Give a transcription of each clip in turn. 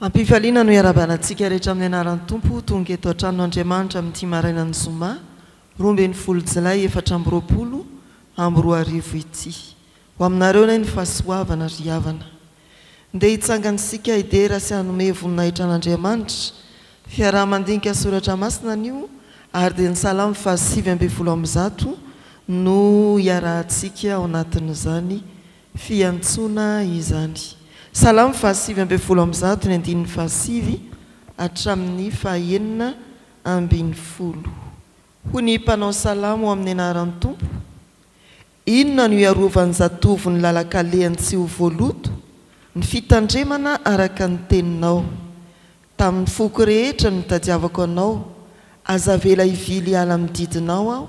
Ampifaliana no iarabanantsika rehetra amin'ny anaran'ny Tompo tonga eto an-tranon'Andriamanitra amin'ity maraina ny zoma 12 Jolay 2024 ity. Ho aminareo ny fahasoavana ry havana. Ndeha hitsangantsika idera sy hanome voninahitra an'Andriamanitra. Fiaraha-mandinika soratra masina anio ary dia ny salamo 7:100 no iarahantsika ao anatin'izany fiantsoana izany. Salamo 7:100 ny andininy 7 hatramin'ny 9:40. Ho ny mpanao salamo amin'ny anaran'ny Tompo. Inona no iarovany zatovo ny lalakaleany tsy ho voaloto, ny fitandremana araka ny teninao. Tamin'ny foko rehetra no tadiavako anao, aza vela hivily ala mididinao aho,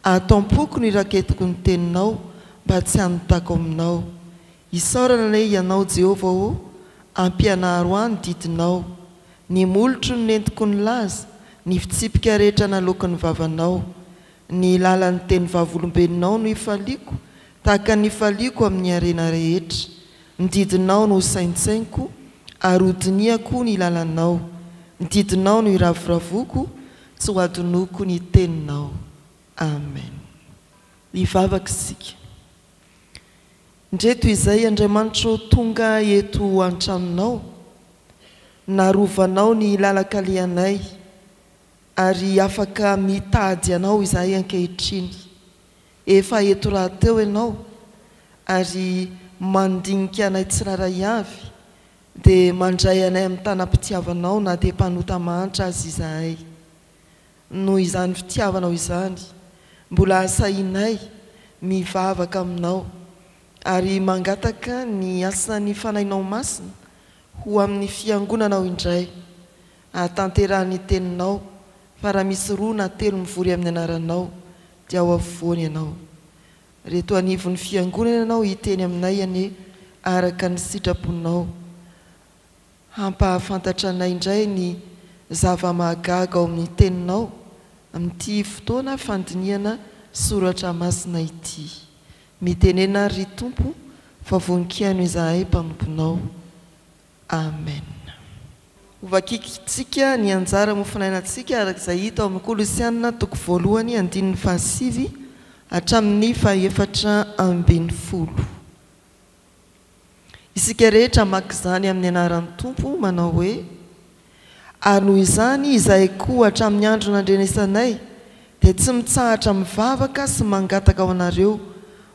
ataom-poko ny raketiko ny teninao mba tsy hanotako aminao. Isaorana ilay ianao Jehovah o, ampianaro ahy ny didinao. Ny molotro ny nentiko ny laza, ny fitsipika rehetra naloko ny vavanao. Ny lalan'ny teny vavolombelonao no ifaliako, tahaka ny ifaliako amin'ny arena rehetra. Ny didinao no saintsainiko, ary hodiniako ny lalanao. Ny didinao no iravoravoako, tsy ho adonoko ny teninao. Amen. Ivavaka isika. Ndreto izay Andriamanitra tonga eto an-tranonao, narovanao ny lalakaleanay, ary afaka mitady anao izahay ankehitriny. Efa eto rahateo ianao, ary mandinika anay tsiraray avy, dia mandray anay amin'ny tanam-pitiavanao na dia mpanota mahantra azy izahay. Noho izany fitiavanao izany, mbola asainay mivavaka aminao, ary mangataka ny asan'ny fanainao masina ho amin'ny fiangonanao indray, atanterahany teninao, fa raha misy roa na telo mivory amin'ny anaranao dia ao afovoany ianao. Reto anivon'ny fiangonana ianao hiteny aminay ane araka ny sitraponao. Hampahafantatra anay indray ny zava-mahagaga ao amin'ny teninao amin'ity fotoana fandiniana soratra masina ity. Mitenena ry Tompo, fa voninkaino izahay mpanomponao. Amen. Ovakikitsika ny anjara mofinainantsika arak'izay hita ao amin'ny Kolosianina 2:7 hatramin'ny 4:40. Isika rehetra maka izany amin'ny anaran'ny Tompo manao hoe: ary noho izany izahay koa hatramin'ny andro nandrenesanay dia tsy mitsahatra mivavaka sy mangataka ao anareo,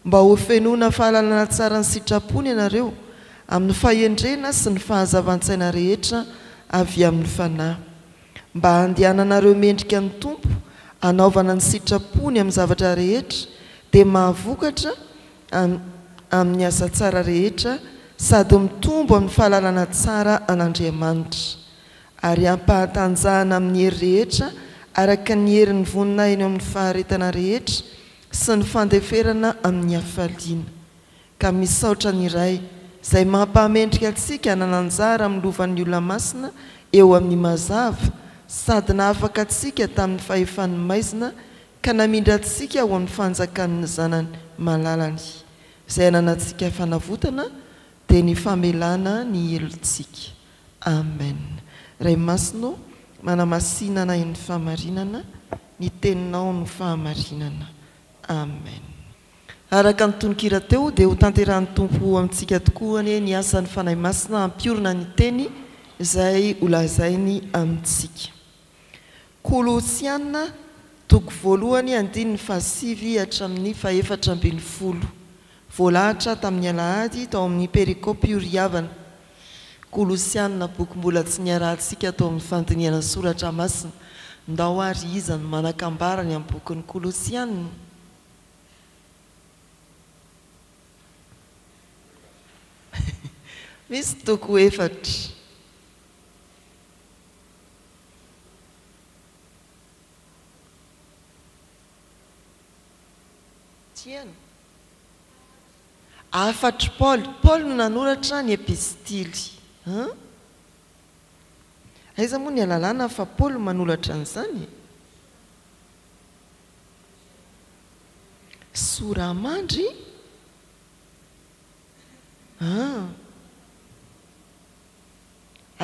mba ho fenoana fahalalana tsara ny sitrapony ianareo amin'ny fahendrena sy ny fahazavan-tsaina rehetra avy amin'ny fanahy, mba handehananareo mendrika ny Tompo, anaovana ny sitrapony amin'ny zavatra rehetra, dia mahavokatra amin'ny asa tsara rehetra, sady mitombo amin'ny fahalalana tsara an'Andriamanitra, ary ampahatanjahana amin'ny hery rehetra araka ny herin'ny vonina eny amin'ny faharetana rehetra sy ny fandeferana amin'ny hafaliana. Ka misaotra ny iray izay mampahamendrika antsika nananjara amin'ny lovan'ny olona masina eo amin'ny mazava, sady naafaka antsika tamin'ny fahefan'ny maizina, ka namindra antsika ho amin'ny fanjakan'ny zanany malalany, izay ananantsika fanavotana dia ny famelana ny helontsika. Amen. Ray masino manamasinana ny fahamarinana, ny teninao no fahamarinana. Amen. Araka ny tononkira teo dia ho tanterahan'ny Tompo amintsika tokoa ny asan'ny fanahy masina ampiorina ny teny izay holazainy amintsika. Kolosianina 2:7 hatramin'ny 4:40. Voalahatra tamin'ny alahady tao amin'ny perikopy uriavana. Kolosianina boky mbola tsy niarahantsika tao amin'ny fandiniana soratra masina. Ndao ary iza no manakambarany amin'ny bokin'ny Kolosianina. Misy toko 4. Tiana. 4 Paul no nanoratra ny epistily. Aiza moa ny alalana fa Paul manoratra an'izany? Soramandry?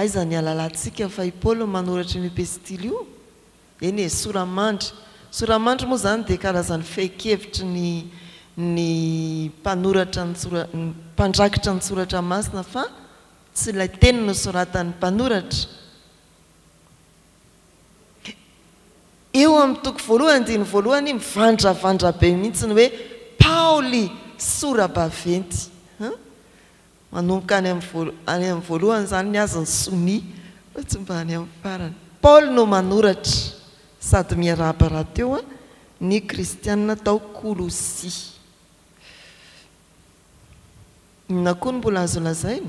aiza ny alalantsika fa i Paul manoratra ny epistily io eny soramandry moa zany dia karazany feikevitry ny mpanoratra ny mpandrakitra ny soratra masina fa tsy ilay teny no soratan'ny mpanoratra. Eo amin'ny toko voalohany diny voalohany mivandravandra be mihitsy ny hoe Paoly sora-baventy. Manomboka any amin'ny voalohany zany ny azy ny soni fa tsy mba any amin'ny farany. Paul no manoratra sady miarahaba teo ny kristianina tao Kolosia. Inona koa no mbola azo lazaina?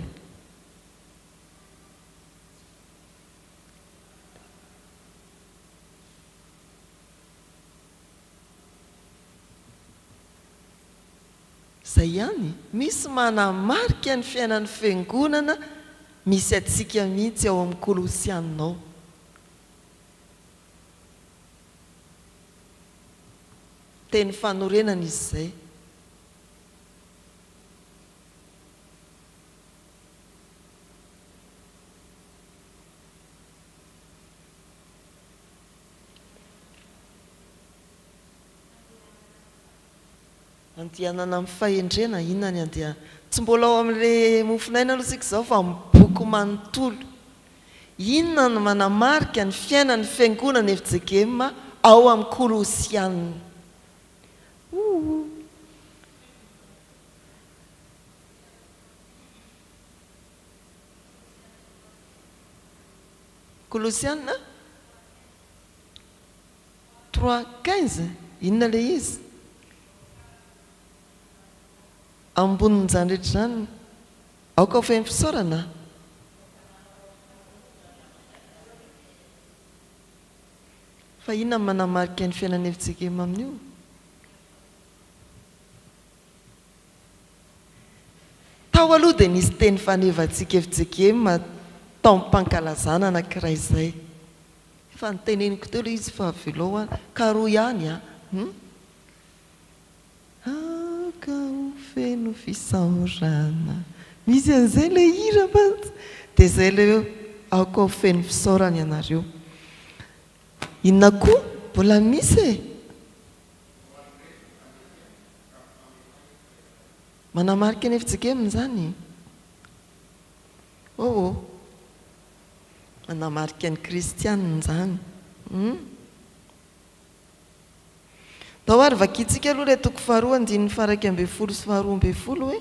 Zay ihany, misy manamarika ny fiainan'ny fiangonana misy atsika mihitsy ao amin'ny Kolosianao. Teny fanorenana izy zay. Andianana amin'ny fahendrena inona ny andiana? Tsy mbola ao amin'ilay mofinaina aloha sika zao fa amin'ny boky manontolo. Inona no manamarika ny fiainan'ny fiangonana FJKM ao amin'ny Kolosianina? Kolosianina 3:15 inona le izy? Ambonin'ny zany rehetra zany aoka ho feno fisaorana. Fa inona manamarika ny fiainan'ny FJKM amin'io? Tao aloha dia nisy teny fanevantsika FJKM tao ampankalazana anankiray izay. Efa niteneniko teo ilay izy fa velao karoa ihany ka ho feno fisaorana. Misy an'izay ilay hira mantsy. Dia izay ilay aoka ho feno fisaorana ianareo. Inona koa mbola misy manamarika ny FJKM zany. Manamarika ny kristianina zany. Tao ary vakitsika aloha ilay toko faharoa andininy faraka ambin'ny folo sy faharoa ambin'ny folo hoe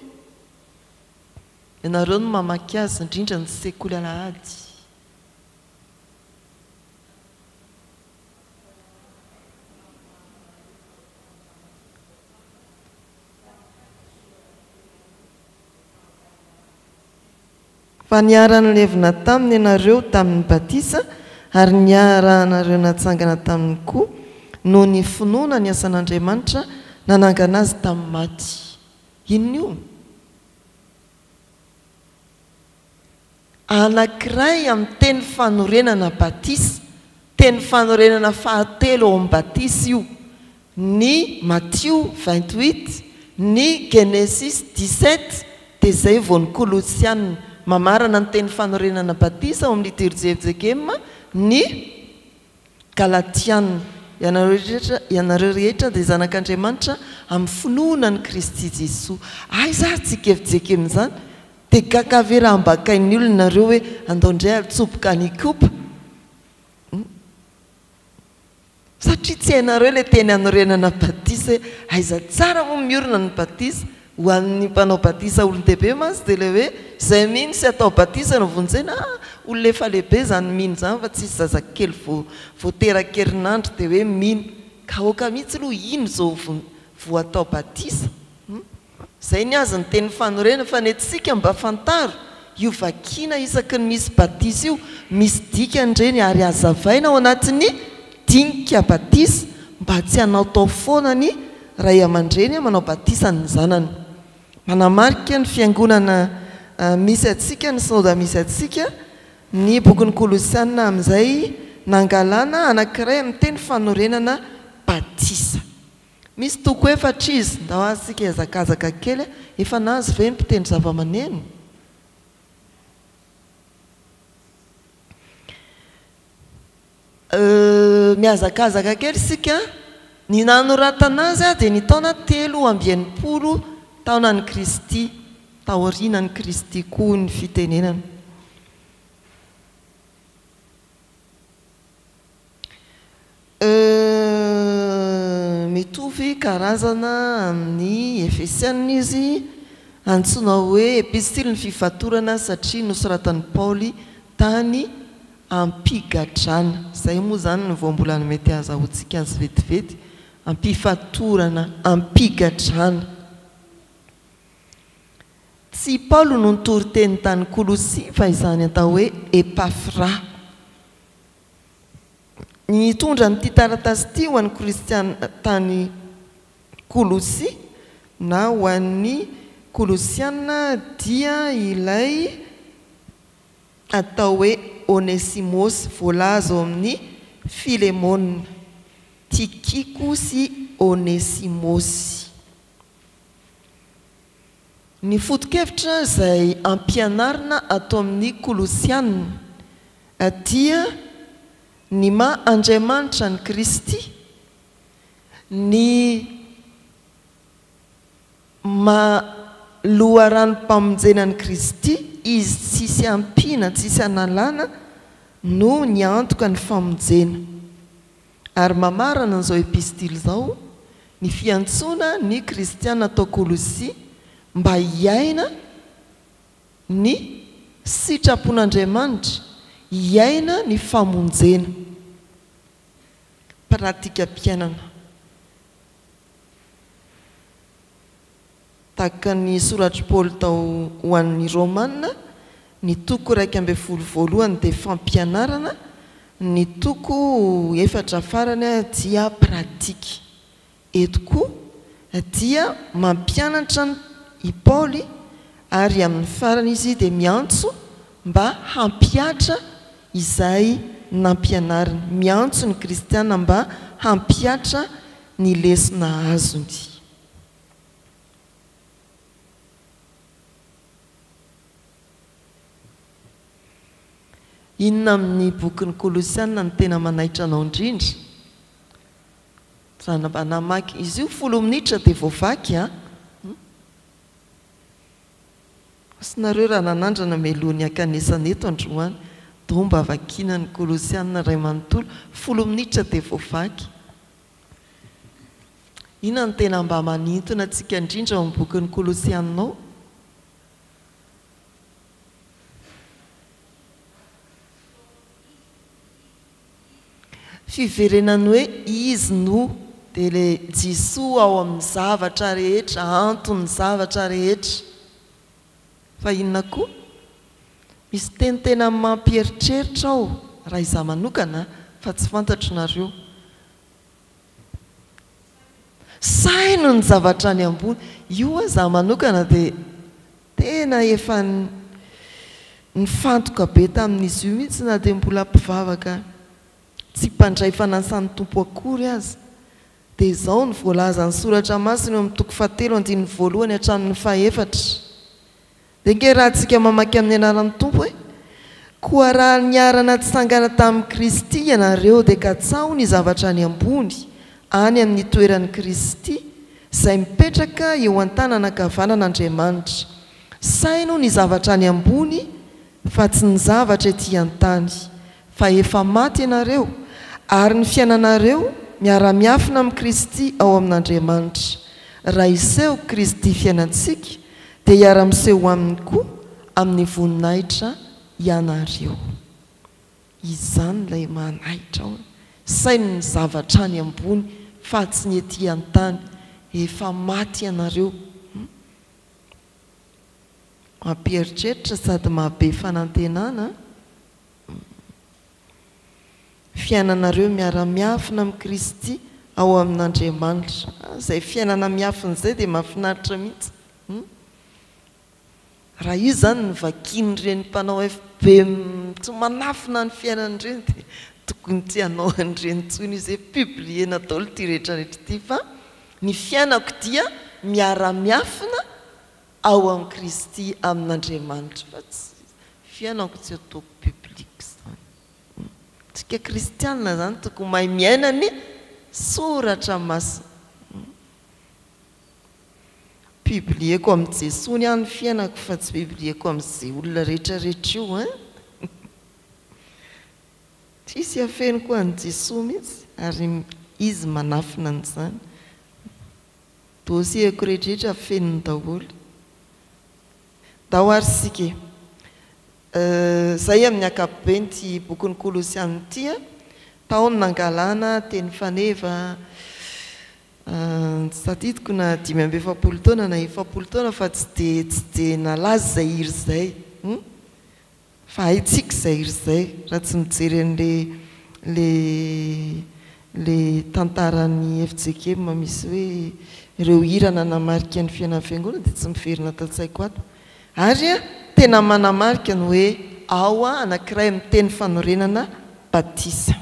ianareo no mamaky azy indrindra ny sekoly alahady. Fa niarana levina taminy ianareo tamin'ny batisa ary niaranareo natsangana tamin'ny koa no ny finoana ny asan'Andriamanitra nanangana azy tamin'ny maty. Inona io? Anankiray amin'ny teny fanorenana batisa, teny fanorenana fahatelo ao amin'ny batisa io. Ny Matthieu 28, ny Genesis 17, dia izay vao ny Kolosianina. Mamarana ny teny fanorenana batisa ao amin'ny liturgie FJKM, ny Galatianina. Ianareo rehetra dia zanak'Andriamanitra amin'ny finoana ny Kristy Jesoa. Aiza tsika FJKM zany? Dia kakavera ambakain'ny olona nareo hoe andao indray altsopoka ny kopa. Satria tsy hainareo ilay teny anorenana batisa hoe aiza tsara moa miorina ny batisa. Ho an'ny mpanao batisa olon-dehibe mantsy dia ilay hoe izay mino sy atao batisa no vonjena olona efa lehibe zany mino zany fa tsisy zazakely vao terakerinandro dia hoe mino. Ka aoka mihitsy aloha ino zao vao atao batisa. Izay ny azy ny teny fanorena fa netsika mba fantaro io vakina isaky ny misy batisa io misy dikany ary azavaina ao anatin'ny dinika batisa mba tsy hanao tao foana ny ray aman-dreny manao batisa ny zanany. Manamarika ny fiangonana misy atsika ny saoda misy atsika ny bokin'ny Kolosianina amin'izay nangalana anankiray amin'ny teny fanorenana batisa. Misy toko efatra izy, ndao asika hazakazaka kely efa nazy ve ny mpitendry zava-maneno? miazakazaka kely sika ny nanoratana azy dia ny taona 3 taonany Kristy taorinany Kristy koa ny fitenenana. Mitovy karazana amin'ny Efesiana izy antsoina hoe epistily ny fifatorana satria nosoratan'i Paoly tany ampigadrana. Zay moa zany ny voambolana mety azahoantsika azy vetivety, ampifatorana, ampigadrana. Tsy Paoly no nitory teny tany Kolosia fa izany atao hoe Epafra. Nitondra n'ity taratasy ity ho an'ny kristiana tany Kolosia na ho an'ny Kolosiana dia ilay atao hoe Onesimos voalaza ao amin'ny Filemona, Tikiko sy Onesimosy. Ny foto-kevitra izay ampianarina atao amin'ny Kolosiana dia ny maha-Andriamanitra ny Kristy, ny loharanom-pamonjena ny Kristy, izy tsisy ampina, tsisy analana no ny antoka ny famonjena. Ary mamarana an'izao epistily izao ny fiantsoana ny kristiana atao Kolosia mba hiaina ny sitrapon'Andriamanitra, hiaina ny famonjena. Pratika mpiainana. Tahaka ny soratry Paoly tao ho an'ny Romanina, ny toko 2:12 dia fampianarana, ny toko 4 farany dia pratika. Eto koa dia mampianatra i Paoly ary amin'ny farany izy dia miantso mba hampiatra izay nampianarina, miantso ny kristiana mba hampiatra ny lesona azony. Inona amin'ny bokin'ny Kolosiana ny tena manaitra anao indrindra? Raha mba namaky izy io 10 minitra dia voavaky a. Sinareo raha nanandrana meloany ankanesana eto androany, do mba vakiana ny Kolosiana ray manontolo 10 minitra dia voavaky. Inona ny tena mba manintona antsika indrindra ao amin'ny bokin'ny Kolosianao? Fiverenany hoe izy no dia le Jisoa ao amin'ny zavatra rehetra, anton'ny zavatra rehetra. Fa inona koa? Misy teny tena mampieritreritra ao raha izaho manokana fa tsy fantatro nareo. Saino ny zavatra any ambony. Io aho manokana dia tena efa nifantoka be tamin'izy io mihitsy na dia mbola mpivavaka. Tsy mpandray fanansan'ny tompo akory azy. Dia izao ny voalaza ny soratra masina eo amin'ny toko 7:1 hatramin'ny 4. Dia nge raha antsika mamaky amin'ny anaran'ny tompo hoe koa raha niarana tsy sangana tamin'ny Kristy ianareo dia katsaho ny zavatra any ambony any amin'ny toeran'ny Kristy izay mipetraka eo an-tanana ankavanan'Andriamanitra. Saino ny zavatra any ambony fa tsy ny zavatra etỳ an-tany, fa efa maty ianareo ary ny fiainanareo miara-miafina amin'ny Kristy ao amin'Andriamanitra. Raha iseho Kristy fiainantsika dia hiara-miseho aminy koa amin'ny voninahitra ianareo. Izany ilay manahitra ao. Saino ny zavatra any ambony fa tsy ny etỳ an-tany, efa maty ianareo. Mampieritreritra sady mahabe fanantenana. Fiainanareo miara-miafina amin'ny Kristy ao amin'Andriamanitra. Izay fiainana miafina izay dia mahafinaritra mihitsy. Raha io zany ny vakian'ireny mpanao FB tsy manafina ny fiainan'ireny dia tokony tsy hanao an'ireny tsony izy publiena daholo ity rehetrarehetra ity, fa ny fiainako dia miara-miafina ao amin'ny Kristy amin'Andriamanitra, fa tsy fiainako tsy ataoko publika izany. tsika kristianina zany tokony mahay miaina ny soratra masina. Bibliako amin'ny Jesosy ny any fiainako fa tsy bibliako amin'izay olona rehetrarehetra io a. Tsisy afeny koa any Jesosy mihitsy ary izy manafina an'izany. Dosieko rehetrarehetra afeniny daholo. Da ho ary sika zay amin'ny ankapobeny ty bokin'ny Kolosiana ity a, taony nangalana teny faneva satitiko na 5 taona na 7 taona fa tsy de nalaza zay iry zay. Fa haitsika zay iry zay raha tsy mijery le tantaran'ny FJKM misy hoe ireo hirana namarika ny fiainan'ny fiangonana dia tsy miverina tatsaiko ato. Ary tena manamarika ny hoe ao anankiray miteny fanorenana batisa.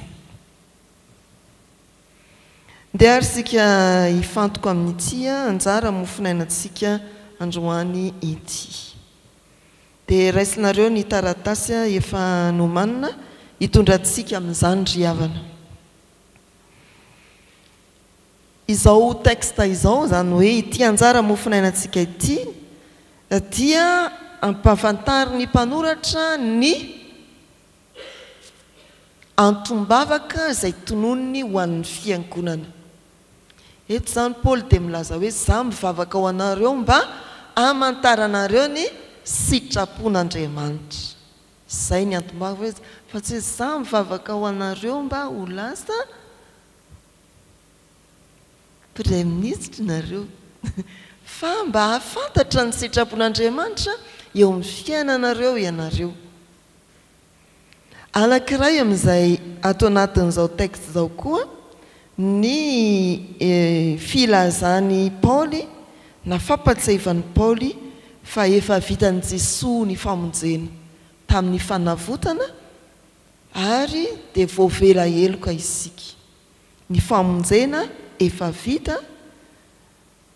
Dia ary sika ifantoko amin'ity anjara mofinainantsika androany ity. Dia raisinareo ny taratasy efa nomanina hitondrantsika amin'izany ry havana. Izao texte izao zany hoe ity anjara mofinainantsika ity dia ampafantary ny mpanoratra ny antombavaka izay tononony ho an'ny fiangonana. Eto zany Paul dia milaza hoe za mivavaka ho anareo mba amantaranareo ny sitrapon'Andriamanitra. Zay ny antombavaka fa tsy hoe za mivavaka ho anareo mba ho lasa praiministra nareo fa mba hafantatra ny sitrapon'Andriamanitra eo amin'ny fiainanareo ianareo. Anankiray amin'izay ato anatin'izao texte zao koa ny filazany Paoly na fampatsahivany Paoly fa efa vitan'i Jesosy ny famonjena tamin'ny fanavotana ary dia voavela heloka isika. Ny famonjena efa vita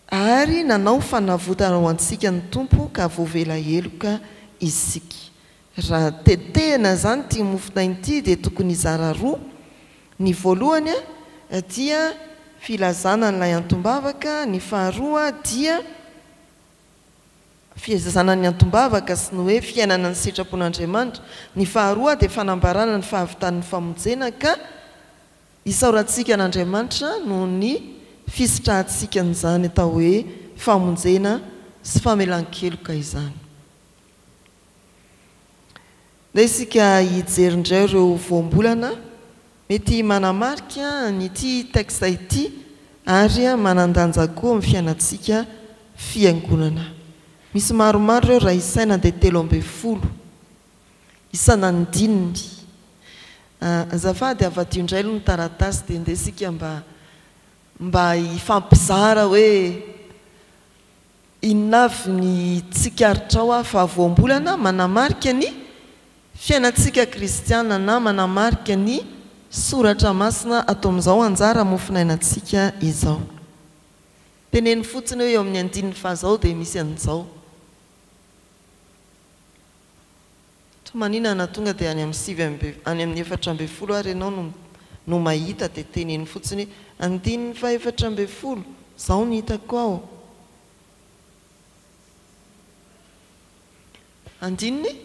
ary nanao fanavotana ho antsika ny tompo ka voavela heloka isika. Raha tetehana zany ty mofinainy ity dia tokony hizara roa. Ny voalohany dia filazana n'ilay antombavaka, ny faharoa dia filazana ny antombavaka sy ny hoe fiainana ny sitrapon'Andriamanitra. Ny faharoa dia fanambarana ny fahavitan'ny famonjena ka isaorantsika n'Andriamanitra noho ny fisitrahantsika n'izany atao hoe famonjena sy famelan-keloka izany. Da isika hijerindray ireo voambolana mety manamarika nyity texte ity ary manandanja koa amin'ny fiainantsika fiangonana. Misy maromaro ireo raha isaina dia 13 isana ny dininy. Azafady avadio indray aloha ny taratasy dia ndesika mba hifampizara hoe inona avy ny tsikaritra ao fa voambolana manamarika ny fiainantsika kristiana na manamarika ny soratra masina atao amin'izao anjara mofinainantsika izao. Teneny fotsiny hoe eo amin'ny 15 zao dia misy an'izao. Maninana tonga dia any amin'ny 4 ary ianao no mahita dia teneny fotsiny 4 zao ny hitako ao. Andininy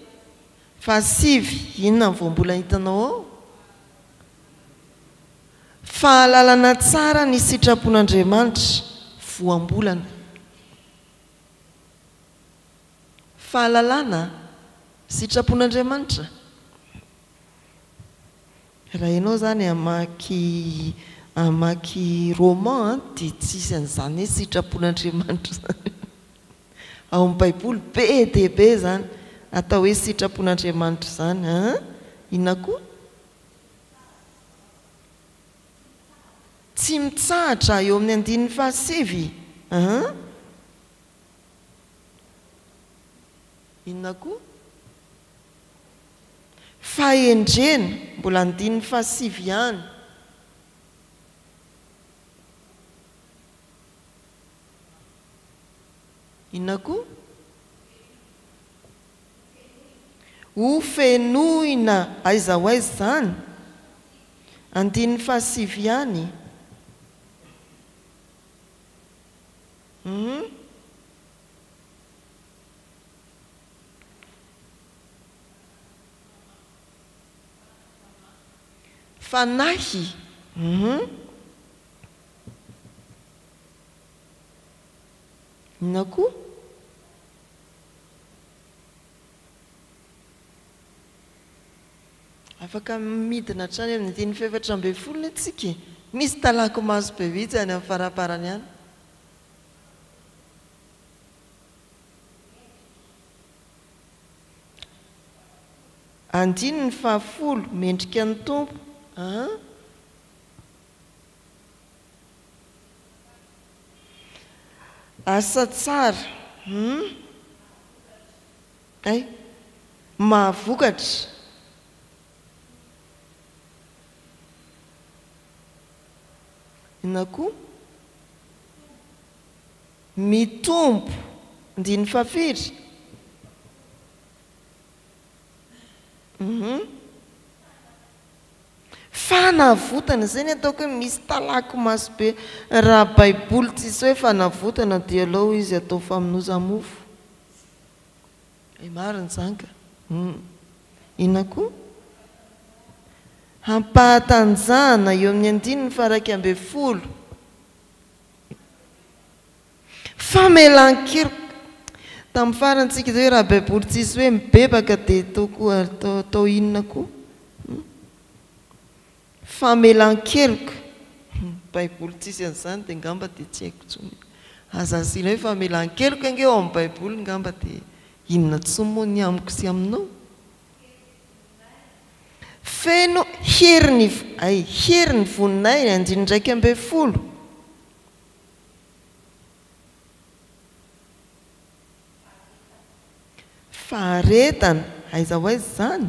fa 7 inona voambola hitanao ao? Fahalalana tsara ny sitrapon'Andriamanitra voambolana. Fahalalana sitrapon'Andriamanitra. Raha ianao zany amaky roman dia tsisy an'izany hoe sitrapon'Andriamanitra zany. Ao amin'ny Baiboly be dia be zany atao hoe sitrapon'Andriamanitra zany. Inona koa? Tsy mitsahatra eo amin'ny 7. Inona koa? Fahendrena mbola 7 ihany. Inona koa? Ho fenoina aiza ho aiza zany. andiny fahasivy ihany. Fanahy. Inona koa? Afaka midina hatrany amin'ny dimy fefatra ambin'ny folo antsika. Misy talako maso be vitsy any amin'ny faraparany any. Andiny ny fahafolo, mendrika ny tompo. Asa tsara. Ay, mahavokatra. Inona koa? Mitombo. Andiny fahafiry. Fanavotana zany ataoko hoe misy talako maso be. Raha baiboly tsisy hoe fanavotana dia aleo izy atao famonoza-mofo. Marina izany ka. Inona koa? Hampahatanjahana eo amin'ny andiny ny faraka ambin'ny folo. Famelan-keloka. Tamin'ny farantsika hoe raha baiboly tsisy hoe mibebaka dia atao inona koa? Famelan-keloka. Baiboly tsisy an'izany dia ngamba dia tsy haiko intsony. Azasiana hoe famelan-keloka ange ao amin'ny baiboly ngamba dia inona tsy moa ny amiko sy aminao? Feno heriny voninay andiny ndraiky ambin'ny folo. Faharetana, aiza ho aiza zany?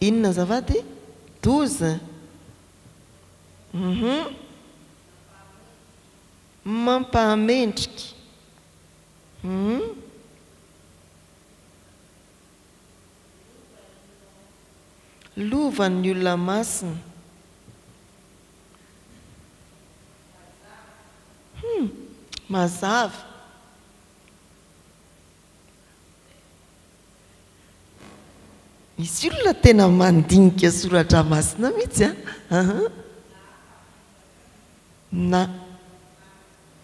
Inona azafady? 12. Mampahamendrika. Lovan'ny olona masina. Mazava. Misy olona tena mandinika soratra masina mihitsy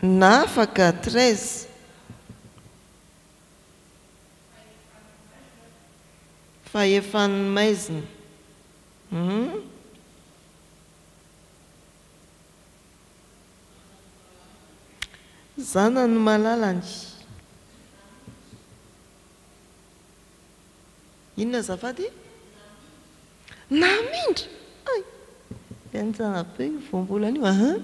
na afaka 13. Fahefan'ny maizina. Zana ny malalany. Inona azafady? Namindra. Ay, enjana be voambolana io.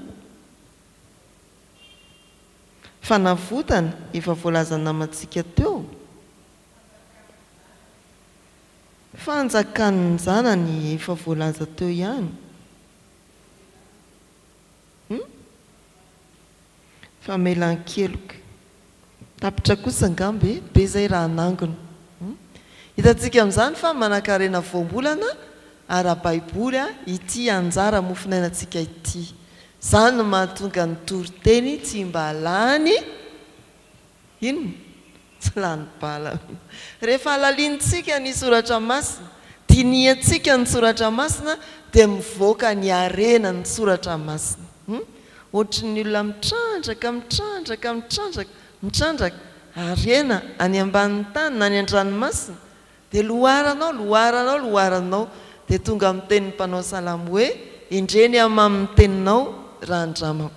Fanavotana efa voalaza namantsika teo. Fanjakan'ny zanany efa voalaza teo ihany. Famelan-keloka. Tapitra kosa ngambe be zay raha anangona. Hitantsika amin'izany fa manan-karena voambolana ara-baiboly ity anjara mofinainantsika ity. Zany no mahatonga ny toriteny tsy mba lany. Inona? Tsy lany bala. Rehefa halaliantsika ny soratra masina, diniantsika ny soratra masina dia mivoaka ny arena ny soratra masina. Ohatran'ny olona mitrandraka arena any ambanin'ny tany na any an-dranomasina dia loharanao dia tonga amin'ny tenin'ny mpanao salamo hoe indreny amin'ny teninao randramako.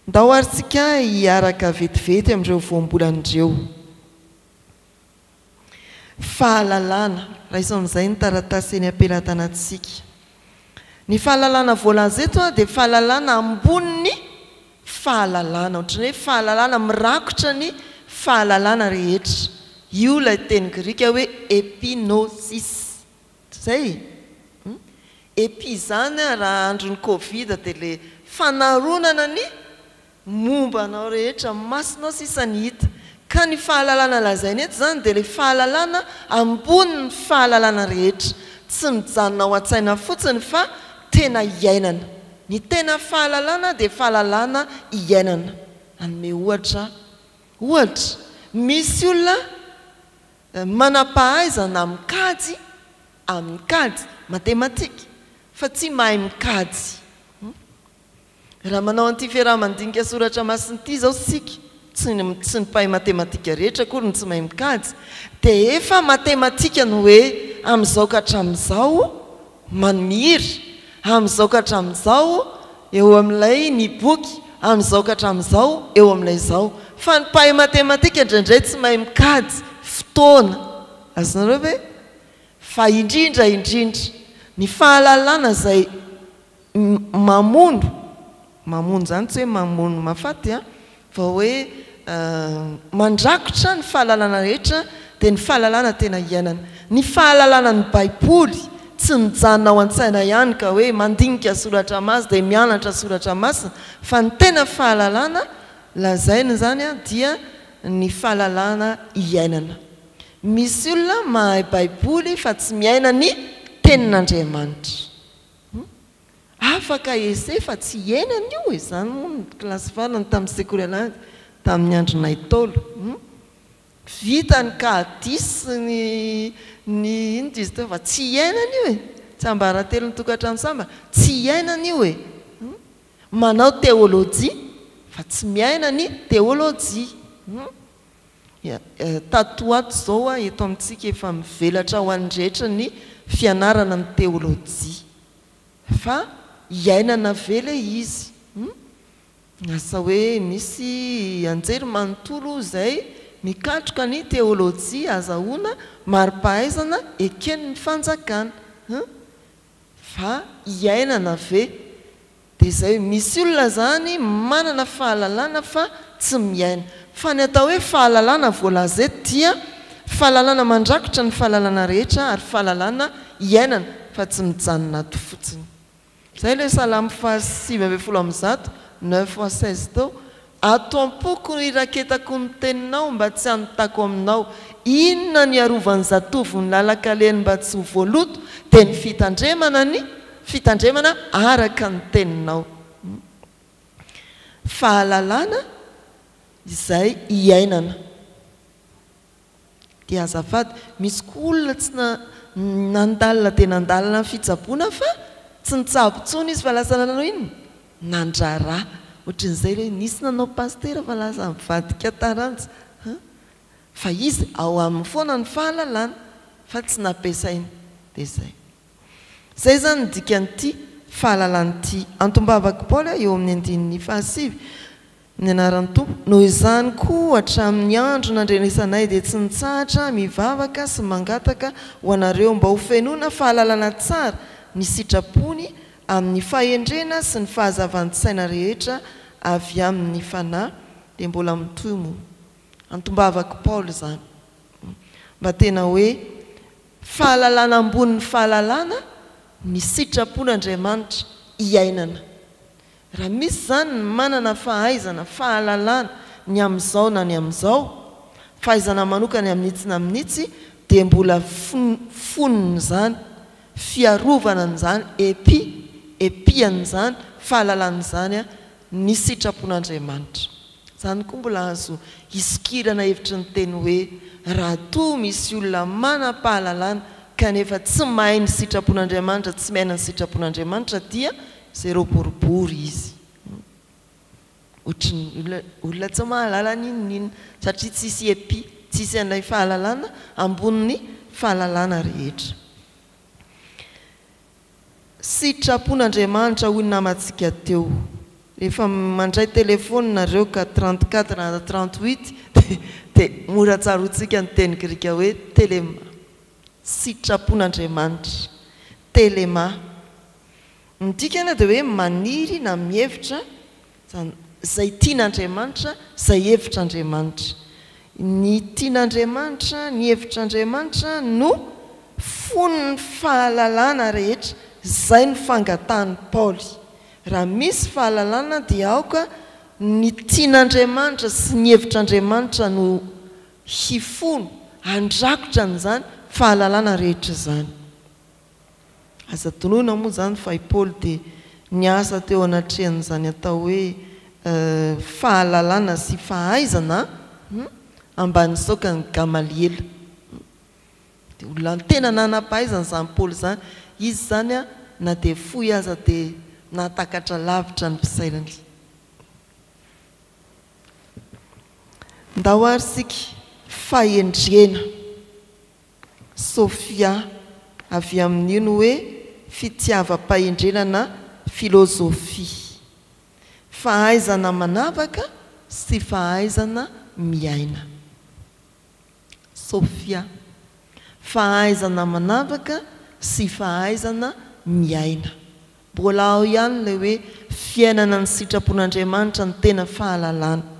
Ndao aritsika hiaraka vetivety amin'ireo voambolan'ireo. Fahalalana, raha amin'izay ny taratasy eny am-pelatanantsika. Ny fahalalana voalaza eto dia fahalalana amboniny fahalalana, ohatran'ny hoe fahalalana mirakotra ny fahalalana rehetra. io lay teny grika hoe epinosis zay epi zany raha androny covid dia le fanaronana ny momba anao rehetra masinao sisany hita ka ny fahalalana lazainy eto zany dia le fahalalana ambony ny fahalalana rehetra tsy mijanona ao an-tsaina fotsiny fa tena iainana ny tena fahalalana dia fahalalana iainana anome ohatra misy olona manam-pahaizana mikajy amin'ny kajy matematika fa tsy mahay mikajy raha manao an'ity fiarahamandinika soratra masiny ity zao sika tsy ny mpahay matematika rehetra kory ny tsy mahay mikajy dia efa matematika ny hoe amin'izao ka hatramin'izao maniry amin'izao ka hatramin'izao eo amin'ilay ny boky amin'izao ka hatramin'izao eo amin'ilay zao fa ny mpahay matematika indraindray tsy mahay mikajy fotoana azonareo hoe fa indrindra ny fahalalana zay mamono zany tsy hoe mamono mafaty fa hoe mandrakotra ny fahalalana rehetra dia ny fahalalana tena iainana ny fahalalana ny baiboly tsy mijanona ao an-tsaina ihany ka hoe mandinika soratra masy dia mianatra soratra masina fa ny tena fahalalana lazainy zany dia ny fahalalana iainana misy olona mahay baiboly fa tsy miaina ny tenin'Andriamanitra afaka ese fa tsy iainana io zany moa klasy farany tamin'ny sekoly anazy tamin'ny andronay tolo vitany kahadis ny ino izy teo fa tsy iainana io tsy ambaratelo ny tokantrano samba tsy iainana io manao teolojia fa tsy miaina ny teolojia tatoato zao eto amintsika efa mivelatra ho an'ny rehetra ny fianarana ny teolojia fa iainana vele izy asa hoe misy anjery manontolo zay mikatroka ny teolojia azahoana mari-pahaizana ekeny ny fanjakana fa iainana ve dia zay misy olona zany manana fahalalana fa tsy miaina fa ny atao hoe fahalalana voalazeto dia fahalalana mandrakotra ny fahalalana rehetra ary fahalalana iainana fa tsy mijanona ato fotsiny zay le salamo fa 9:16 tao atoam-poko iraketako ny teninao mba tsy anontako aminao inona ny arovan'ny zatovo ny lalakaleny mba tsy ho voaloto dia ny fitandremana araka ny teninao fahalalana izay iainana dia azafady misy koa olona tsy nandalina dia nandalina ny fitsaboana fa tsy nitsabo-tsony izy fa lasa nanao ino nandrara ohatran'izay hoe nisy nanao pastera fa lasa mivadika taranja fa izy ao amin'ny foana ny fahalalana fa tsy nampiasainy dia zay zany dikan'ity fahalalanyity antombavako Paoly eo amin'ny andininy 7 ny anaran'ny tompo noho izany koa hatramin'ny andro nandrenesanay dia tsy nitsahatra mivavaka sy mangataka ho anareo mba ho fenoana fahalalana tsara ny sitrapony amin'ny fahendrena sy ny fahazavantsaina rehetra avy amin'ny fanahy dia mbola mitoy moa antombavako Paoly zany mba tena hoe fahalalana ambonin'ny fahalalana ny sitrapon'Andriamanitra iainana raha misy zany ny manana fahaizana fahalalana ny amin'izao na ny amin'izao fahaizana manokana amin'nitsy na amin'nitsy dia mbola fonony zany fiarovana n'izany epian'izany fahalalana ny sitrapon'Andriamanitra zany koa mbola azo isikirana hevitry ny teny hoe raha toa misy olona manam-pahalalana kanefa tsy mahay ny sitrapon'Andriamanitra tsy mahay ny sitrapon'Andriamanitra dia zero boribory izy ohatrany olona tsy mahalala ninonina satria tsisy tsisy an'ilay fahalalana ambonin'ny fahalalana rehetra sitrapon'Andriamanitra hoy namatsika teo rehefa mandray telefony nareo ka 34 na 38 dia mora tsarotsika ny teny grika hoe telema sitrapon'Andriamanitra telema midikana dia hoe maniry na mihevitra zay tian'Andriamanitra zay hevitr'Andriamanitra ny tian'Andriamanitra ny hevitr'Andriamanitra no fon'ny fahalalana rehetra zay ny fangatahany Paoly raha misy fahalalana dia aoka ny tian'Andriamanitra sy ny hevitr'Andriamanitra no hifono andrakotra n'izany fahalalana rehetra zany aza tonoina moa zany fa i Paoly dia niasa teo anatrehan'izany atao hoe fahalalana sy fahaizana ambany saoka ny Gamaliela dia olona tena nanam-pahaizana zany Paoly zany izy zany a na dia fohy aza dia natakatra lavitra ny mpisairany ndao ary sika fahendrena Sofia avy amin'ino hoe fitiavam-pahendrenana filozofia fahaizana manavaka sy fahaizana miaina Sofia fahaizana manavaka sy fahaizana miaina mbola ao ihany ilay hoe fiainana ny sitrapon'Andriamanitra ny tena fahalalana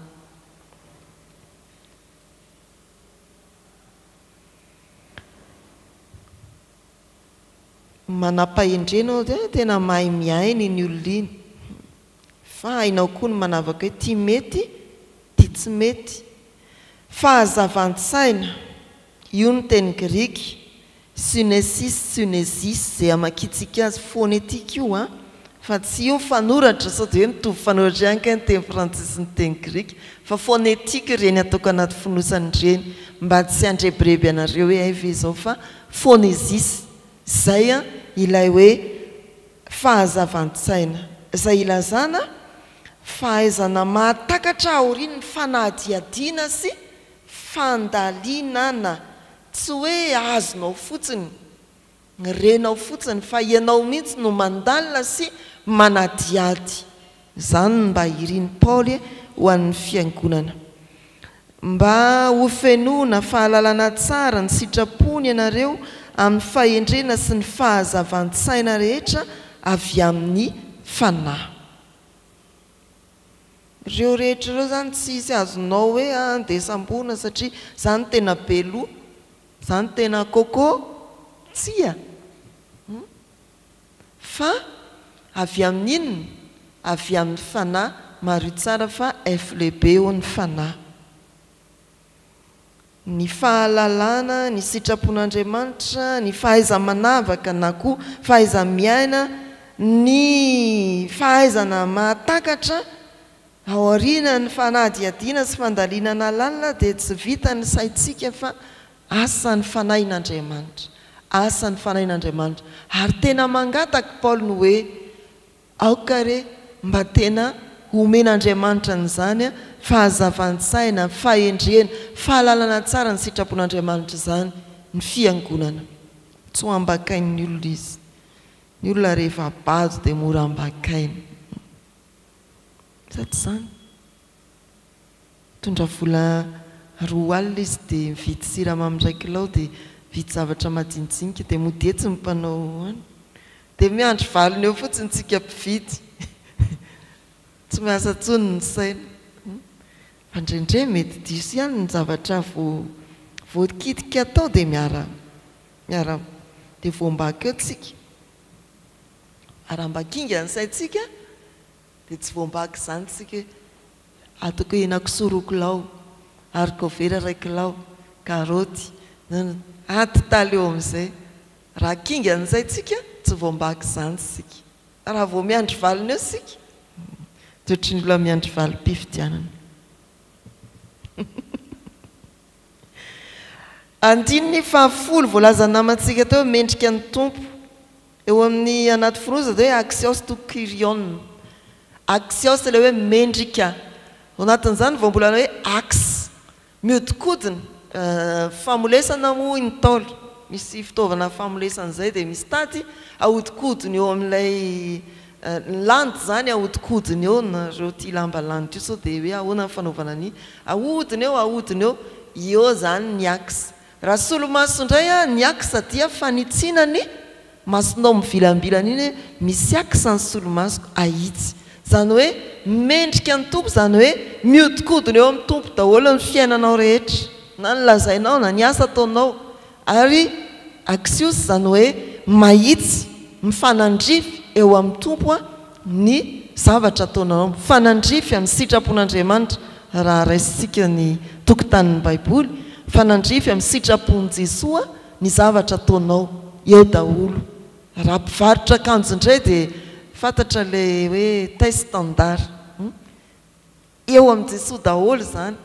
manam-pahendrenao dia tena mahay miaina iny olona iny fa hainao koa ny manavaka hoe ty mety ty tsy mety fahazavan-tsaina io ny teny grika synesis zay amakitsika azy phonétique io a fa tsy io fanoratra sao dia hoe mitovy fanoratra ihany ka ny teny frantsy sy ny teny grika fa phonétique reny ataoko anaty fonosany reny mba tsy andrebireby anareo hoe ay ve zao fa phonésis zay a ilay hoe fahazavan-tsaina zay ilazana fahaizana mahatakatra aoriny ny fanahadiadiana sy fandalinana tsy hoe azonao fotsiny renao fotsiny fa ianao mihitsy no mandalina sy manadiady zany mba iriny Paoly ho an'ny fiangonana mba ho fenoana fahalalana tsara ny sitrapony ianareo amin'ny fahendrena sy ny fahazavan-tsaina rehetra avy amin'ny fanahy reo rehetra reo zany tsy isy azonao hoe andesam-bona satria zany tena beloa zany tena kôkô tsia fa avy amin'inony avy amin'ny fanahy maro tsara fa eflebe eo ny fanahy ny fahalalana ny sitrapon'Andriamanitra ny fahaiza-manavaka na koa fahaiza-miaina ny fahaizana mahatakatra ao aoriana ny fanahadiadiana sy fandalinana lalina dia tsy vita ny saitsika fa asan'ny fanahin'Andriamanitra asan'ny fanahin'Andriamanitra ary tena mangataka Paoly no hoe aoka re mba tena omen'Andriamanitra n'izany a fahazavan-tsaina fahendrena fahalalana tsara ny sitrapon'Andriamanitra zany ny fiangonana tsy ho ambakain'ny olona izy ny olona rehefa bazo dia mora ambakainy sady zany tondra vola 2 alina izy dia mividy siramamy 1 kilao dia vidy zavatra madinidinika dia modetsy ny mpanao any dia miandry valiny eo fotsiny tsika mpividy tsy miasa tsony ny saina fa ndrendre mety diso ihany ny zavatra voakitika atao dia miara dia voambaka eo tsika ary ambakinga ny saitsika dia tsy voambaka izany tsika ataoko hoe hena-kisoa 2 kilao haricot-vert 1 kilao karoty atitaly eo amin'izay raha kinga ny saitsika tsy voambaka izany sika raha vao miandry valiny eo sika toetry ny olona miandry valim-pifidianana andininy 10 voalaza namantsika teo mendrika ny tompo eo amin'ny anaty fonoza dia hoe axios to kyrion axios ilay hoe mendrika ao anatin'izany vao mbola hoe axe miodikodina famolesana moa ny taolo misy fitaovana famolesan'izay dia misy tady ahodikodiny eo amin'ilay landy zany ahodikodiny eo nareo ty lamba landy io sao dia hoe ahoana ny fanaovana ny ahodiny eo eo zany ny axe raha solomaso indray a ny axe dia fanitsinany masonao mivilambilana iny hoe misy axe ny solomasoko ahitsy zany hoe mendrika ny tompo zany hoe miodikodiny eo amin'ny tompo daholo ny fiainanao rehetra na nylazainao na ny asa ataonao ary axios zany hoe mahitsy mifanandrify eo amin'ny tompo ny zavatra ataonao mifanandrify amin'ny sitrapon'Andriamanitra raha raisitsika ny tokotanin'ny Baiboly mifanandrify amin'ny sitrapon'i Jesoa ny zavatra ataonao eo daholo raha mpivarotra akanjo indray dia fantatra le hoe taille standard eo amin'ny Jesoa daholo zany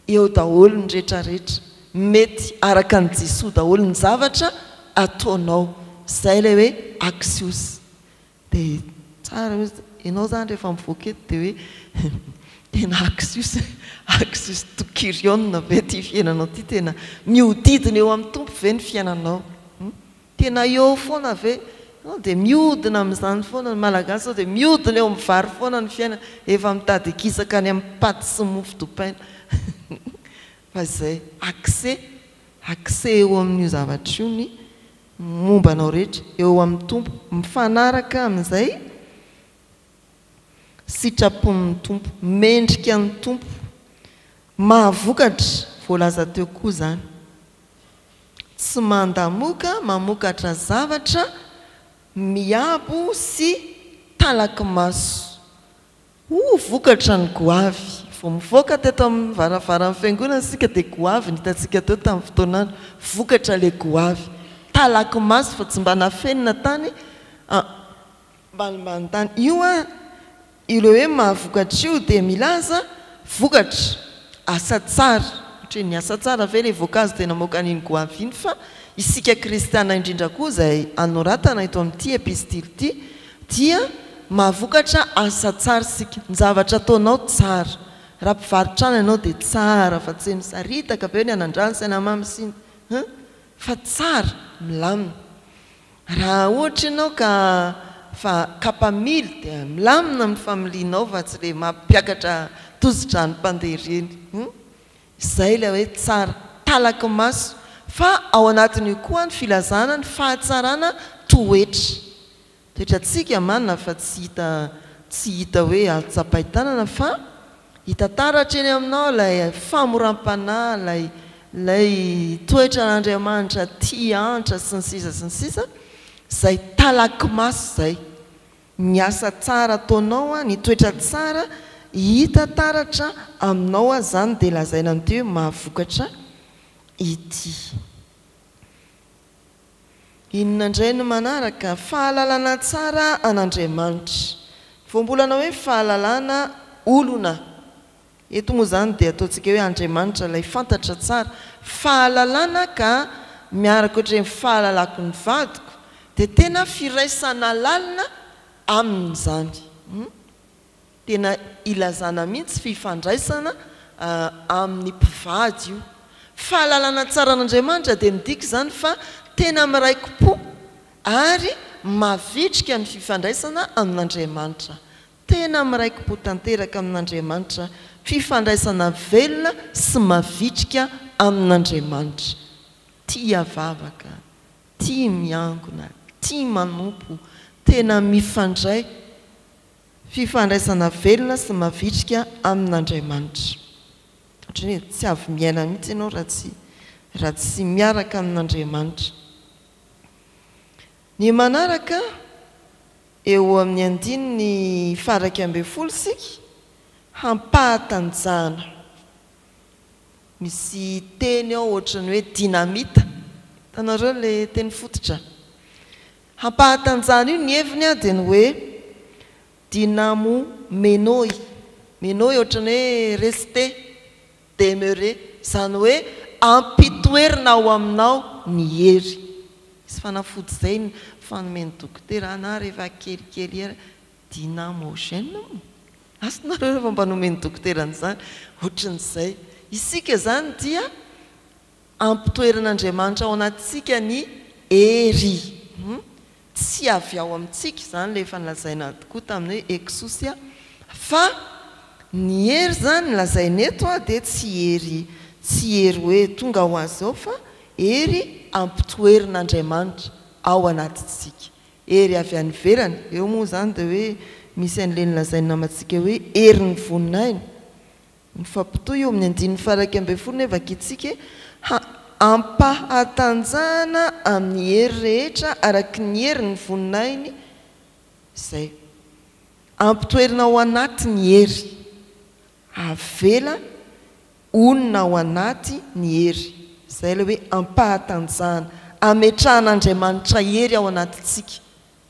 eo daholo ny rehetrarehetra mety araka ny Jesoa daholo ny zavatra ataonao zay le hoe axios dia tsara hoe ianao zany rehefa mivoaka eto dia hoe tena axios tokiriona ve ty fiainanao ty tena miodidina eo amin'ny tompo ve ny fiainanao tena eo foana ve dia miodina amin'izany foana ny malagasy dia miodina eo amin'ny vary foana ny fiainana efa mitady akisaka any amin'ny paty sy mofo dopaina fa zay axe eo amin'io zavatra io ny mombanao rehetra eo amin'ny tompo mifanaraka amin'izay sitrapon'ny tompo mendrika ny tompo mahavokatra voalaza teo koa zany tsy mandamoka mamokatra zavatra miabo sy talaky maso vokatra ny goavy vao mivoaka teto amin'ny varavaran'ny fiangonana sika dia goavy ny hitantsika teo tamin'ny fotoanandro vokatra le goavy talaky maso fa tsy mba nafenina tany mbanimban'ny tany io ireo hoe mahavokatra io dia milaza vokatra asa tsara ohatra ny asa tsara ve le voankazo tena moka an'iny goavy iny fa isika kristiana indrindra koa izay anoratana eto amin'ity epistily ity dia mahavokatra asa tsara sika ny zavatra ataonao tsara raha mpivarotrana ianao dia tsara fa tsy misaritaka be ny anandrano saina mamysiny fa tsara milamina raha ohatra ianao ka fa kapamily dia milamina amin'ny familianao fa tsy le mampiakatra tozitra ny mpandeha ireny izay ilay hoe tsara talaky maso fa ao anatin'io koa ny filazana ny fahatsarana toetra tsika manina fa tsy hita hoe atsapaitanana fa hita taratra eny aminao lay famoram-panahy lay toetra n'Andriamanitra tia antra sy ny sisa zay talaky maso zay ny asa tsara ataonao ny toetra tsara hita taratra aminao zany dia lazaina amin'ity hoe mahavokatra ity inona indray no manaraka fahalalana tsara an'Andriamanitra voambolana hoe fahalalana olona eto moa zany dia ataontsika hoe Andriamanitra ilay fantatra tsara fahalalana ka miaraka ohatrany fahalalako ny vadiko dia tena firaisana lalina amin'izany tena ilazana mihitsy fifandraisana amin'ny mpivady io fahalalana tsara an'Andriamanitra dia midika zany fa tena miraiki-po ary mavitrika ny fifandraisana amin'Andriamanitra tena miraiki-po tanteraka amin'Andriamanitra fifandraisana velona sy mavitrika amin'Andriamanitra tia vavaka tia miangona tia manompo tena mifandray fifandraisana velona sy mavitrika amin'Andriamanitra ohatrany hoe tsy avy miaina mihitsy ianao raha tsy miaraka amin'Andriamanitra ny manaraka eo amin'ny andininy faraky ambin'ny folo sika hampahatanjahana misy teny ao ohatrany hoe dinamita tanareo le teny fototra hampahatanjahana io ny heviny dia ny hoe dinamo menoy ohatrany hoe rester demeurer zany hoe ampitoerina ao aminao ny hery isy fanafody zay ny fanomeny dokotera na rehefa kelikely era dynamogène asonareo rehefa mpanomeny dokotera n'izany ohatran'izay isika zany dia ampitoeran'Andriamanitra ao anatsika ny hery tsy avy ao amintsika zany le fanlazaina tokoa tamin'ny hoe exousia fa ny hery zany lazaina eto dia tsy hery hoe tonga ho azy ao fa hery ampitoerin'Andriamanitra ao anatitsika hery avy any ivelany eo moa zany dia hoe misy an'le ny lazaina namatsika hoe hery ny voninahiny mifampitohy eo amin'ny andininy faraky amby folo nefa kitsika ampahatanjana amin'ny hery rehetra araky ny hery ny voninainy zay ampitoerina ao anaty ny hery avela onona ao anaty ny hery zay le hoe ampahatanjana ametrahan'Andriamanitra hery ao anatintsika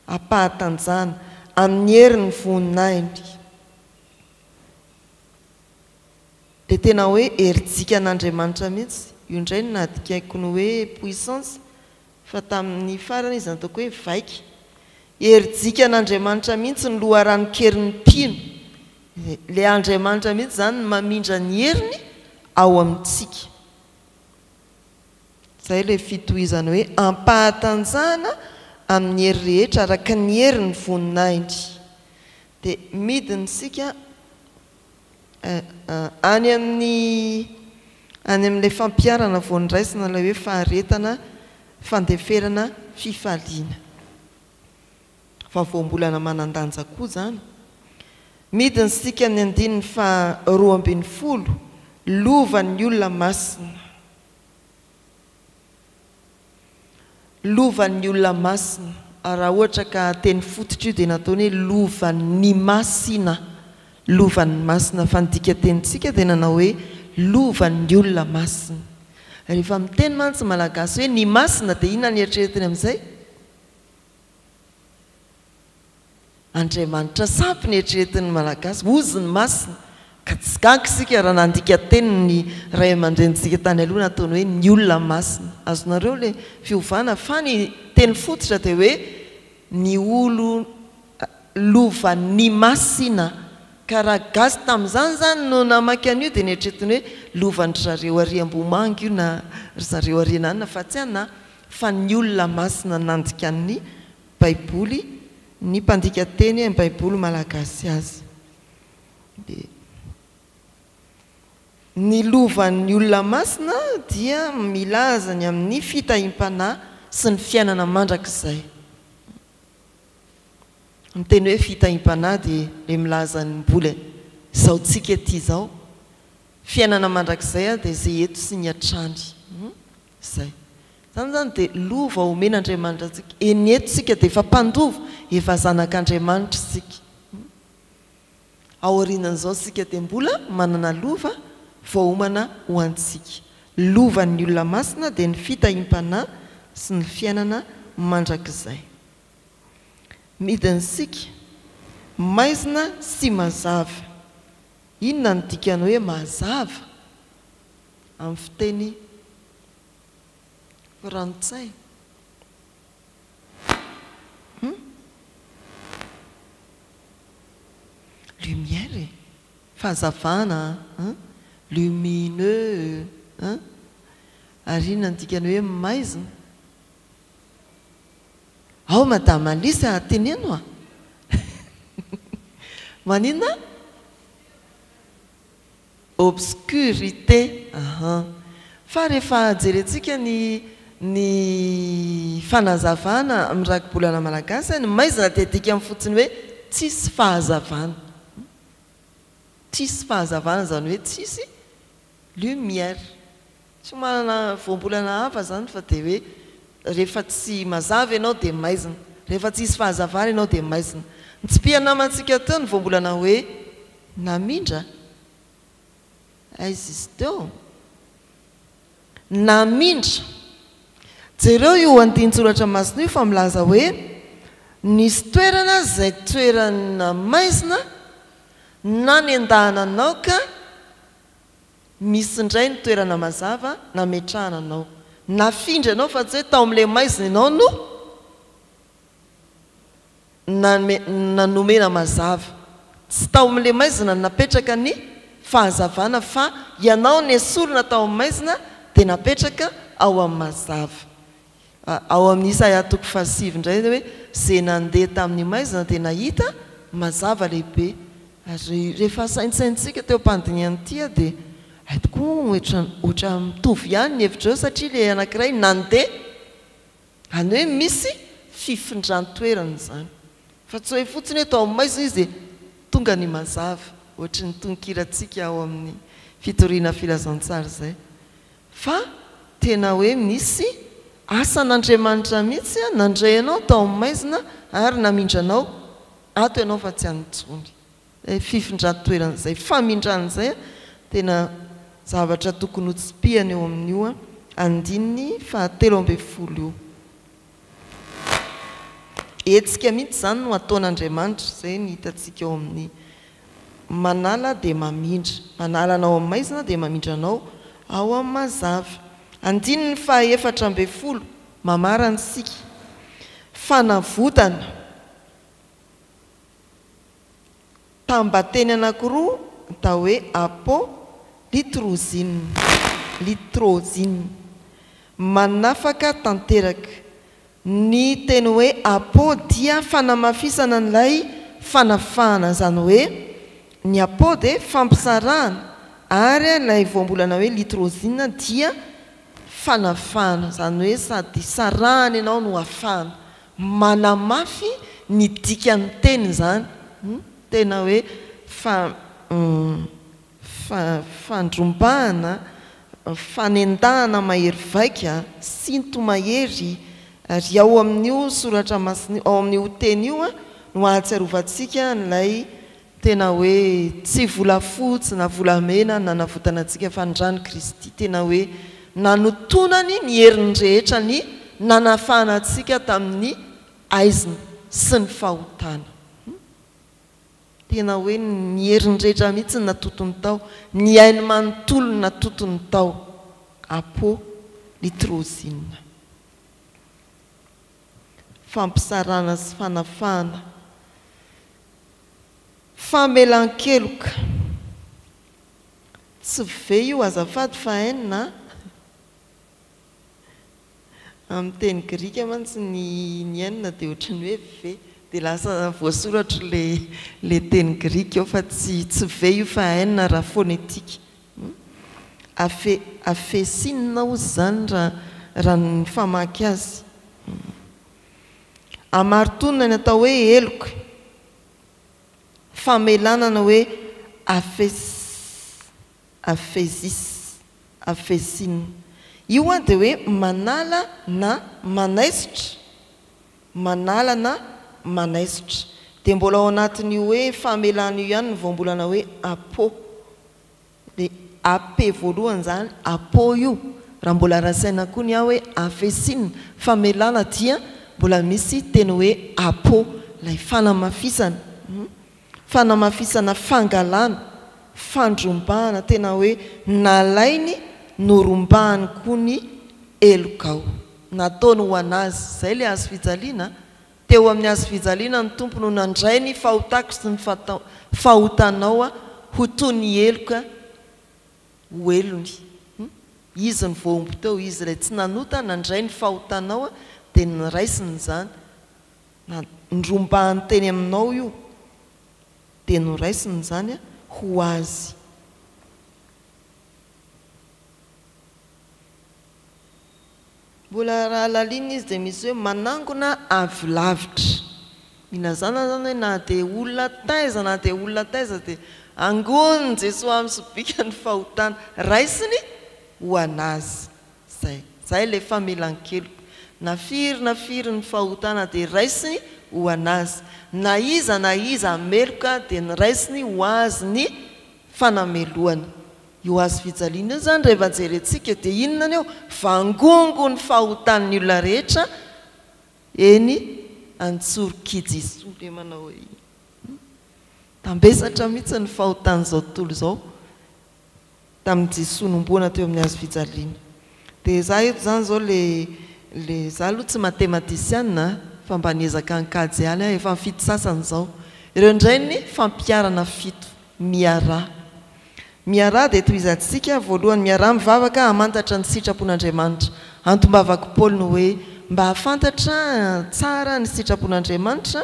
ampahatanjana amin'ny hery ny voninainy dia tena hoe herintsika an'Andriamanitra mihitsy io indray no nadikaiko ny hoe puissance fa tamin'ny farany izy ataoko hoe vaika herintsika an'Andriamanitra mihitsy ny loharano-kerin'ny mpino le Andriamanitra mihitsy zany ny mamindra ny heriny ao amintsika zay le fitohizana hoe ampahatanjana amin'ny hery rehetra araka ny hery ny voninainy dia midinysika any amin'ilay fampiarana voandraisina ilay hoe faharetana fandeferana fifaliana fa voambolana manandanja koa zany midinysika amin'ny andininy fa 12 lovan'ny olona masina lovan'ny olona masina raha ohatra ka teny fototra io dia nataony hoe lovan'ny masina lovan'ny masina fa nidika tenitsika dia nanao hoe lovan'ny olona masina rehefa miteny mantsy malagasy hoe ny masina dia inona ny eritreretiny amin'izay Andriamanitra sampy ny eritreretin'ny malagasy ozy ny masina ka tsy gaga isika raha nandika teny ny ray aman-drenitsika tany aloha nataony hoe ny olona masina azonareo le fiovana fa ny teny fototra dia hoe ny olo lovan'ny masina ka raha gasy tamin'izany zany no namaky an'io dia nieritretiny hoe lovan'ny zareo ariam-bomanga io na zareo ariananina fa tsy ana fa ny olona masina nandika ny baiboly ny mpandika teny amin'ny baiboly malagasy azy dia ny lovan'ny olona masina dia milazany amin'ny fitahiam-panahy sy ny fiainana mandrakizay miteny hoe fitahiam-panahy dia le milazany mbola izao tsika ety izao fiainana mandrakizay dia izay eto sy ny atrany zay zany zany dia lova omen'Andriamanitra tsika eny eto sika dia efa mpandova efa zanak'Andriamanitra sika aorianan'izao sika dia mbola manana lova vaomana ho antsika lovan'ny olona masina dia ny fitahiam-panahy sy ny fiainana mandrakizay midinysika maizina sy mazava inona ny dikany hoe mazava amin'ny fiteny frantsay lumière fahazavana lumineux ary inona ny dikany hoe maizina ao madame Alice ateneno a maninona obscurité fa rehefa jerentsika ny fanazavana amin'ny rakibolana malagasy ny maizina dia dika amin'ny fotsiny hoe tsisy fahazavana tsisy fahazavana zany hoe tsisy lumière tsy manana voambolana hafa zany fa dia hoe rehefa tsy mazava ianao dia maizina rehefa tsisy fahazavana ianao dia maizina nitsipihanamantsika teo ny voambolana hoe namindra aizy izy teo namindra jereo io andin-tsoratra masina io fa milaza hoe nisy toerana zay toerana maizina na ny andahananao ka misy indray ny toerana mazava nametrahananao nafindra anao fa tsy hoe tao amin'ilay maizina ianao no nanomena mazava tsy tao amin'ilay maizina napetraka ny fahazavana fa ianao ny esorona tao amin'ny maizina dia napetraka ao amin'ny mazava ao amin'ny Isaia 7 indray hoe zay nandeha tamin'ny maizina dia nahita mazava lehibe ary rehefa saintsaintsika teo am-pandinian'ity dia tokoa ohatra mitovy ihany ny hevitreo satria le anankiray nandeha any hoe misy fifindran-toerana zany fa tsy hoe fotsiny hoe tao amin'ny maizina izy dia tonga ny mazava ohatra ny tonkirantsika ao amin'ny fitoriana filazantsara zay fa tena hoe misy asan'Andriamanitra mihitsy nandray anao tao maizina ary namindranao ato ianao fa tsy antsony fifindratoeran'izay famindran'izay tena zavatra tokony hotsimpiana eo amin'io andininy 17 io etsika mihitsy zany no ataon'Andriamanitra zay ny hitantsika eo amin'ny manala dia mamindra manala anao amin'ny maizina dia mamindranao ao amin'ny mazava andininy 17 mamarana sika fanavodana tambateny anankiroa da hoe litrozine manafaka tanteraka ny teny hoe apo dia fanamafisana n'ilay fanafahana zany hoe ny apo dia fampisarahana ary ilay voambolana hoe litrozine dia fanafahana zany hoe sady sarahana ianao no afahana manamafy ny dikany teny zany tena hoe fandrombahana fanendahana mahery vaika sinto mahery ary ao amin'io soratra masina ao amin'io teny io no ahatsiarovantsika nilay tena hoe tsy volafotsy na volamena nanavotana antsika fa ndrany Kristy tena hoe nanotonany ny heriny rehetra ny nanafahana antsika tamin'ny aiziny sy ny fahotana tena hoe ny heriny rehetra mihitsy natotony tao ny ainy manontolo natotony tao apo litrozine fampisarana sy fanafahana famelan-keloka tsy ve io azafady fa enina amin'ny teny grika mantsy ny enina dia ohatrany hoe ve dia lasa voasoratra le teny grika eo fa tsy ve io fa enina raha fonetika afesinina ozy zany raha ny famaky azy amaritona ny atao hoe eloka famelanana hoe afesina io dia hoe manala na manaisitra dia mbola ao anatin'io hoe famelana io ihany ny voambolana hoe apo dia ape voalohany zany apo io raha mbola rasaina koa ny aho hoe afesina famelana dia mbola misy teny hoe apo lay fanamafisana fangalana fandrombahana tena hoe nalainy norombahany koa ny elokao nataony ho anazy zay le azo fijaliana teo amin'ny azo fijaliana ny tompo no nandray ny fahotako sy ny fahotanao ho toy ny eloka ho elony izy ny voaombo teo izy lay tsy nanota nandray ny fahotanao dia nyraisiny zany nrombahany teny aminao io dia noraisiny zany ho azy mbola raha lalina izy dia misy hoe manangona avy lavitra minazana zany hoe na dia olona taiza na dia olona taiza dia angony Jesosy amin'ny sobika ny fahotana raisiny ho anazy zay le famelan-keloka na firy ny fahotana dia raisiny ho anazy na iza meloka dia ny raisiny ho azy ny fanameloana io azo fijaliana zany rehefa jerentsika dia inona ny eo vangongo ny fahotan'ny olona rehetra eny Antsorokijy le manao hoe tambesatra mihitsy ny fahotan'izao tontolo zao tamin'ny Jesosy nomboana teo amin'ny azo fijaliana dia za eto zany zao le za aloha tsy mathématicienne fa mba niezaka ankajy haly efa ny fito sasany zao ireo indray ny fampiarana fito miara dia toizantsika voalohany miara mivavaka hamantatra ny sitrapon'Andriamanitra antombavako Paoly no hoe mba hafantatra tsara ny sitrapon'Andriamanitra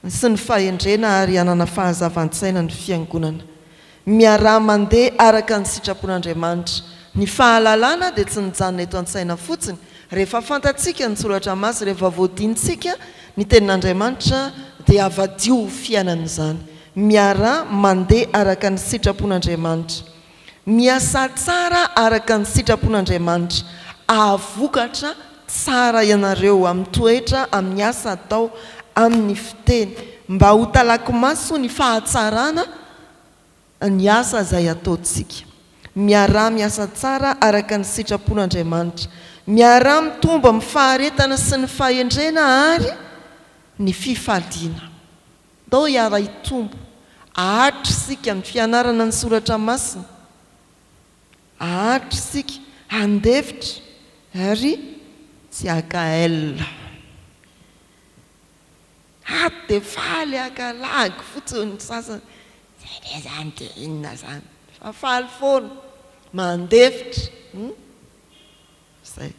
sy ny fahendrena ary hanana fahazavan-tsaina ny fiangonana miara mandeha araka ny sitrapon'Andriamanitra ny fahalalana dia tsy nijanona eto an-tsaina fotsiny rehefa fantatsika ny soratra masy rehefa voadinitsika ny tenin'Andriamanitra dia avadio fiainana izany miara mandeha araka ny sitrapon'Andriamanitra miasa tsara araka ny sitrapon'Andriamanitra avokatra tsara ianareo amin'ny toetra amin'ny asa atao amin'ny fiteny mba ho talaky maso ny fahatsarana ny asa izay ataontsika miara miasa tsara araka ny sitrapon'Andriamanitra miara mitombo amin'ny faharetana sy ny fahendrena ary ny fifaliana ndao iara hitombo ahatra isika amin'ny fianarana ny soratra masina ahatra isika handefitra ary tsy akaela dia faly akalagy fotsiny sasany zay zany dia inona zany fa faly foana mandefitra zay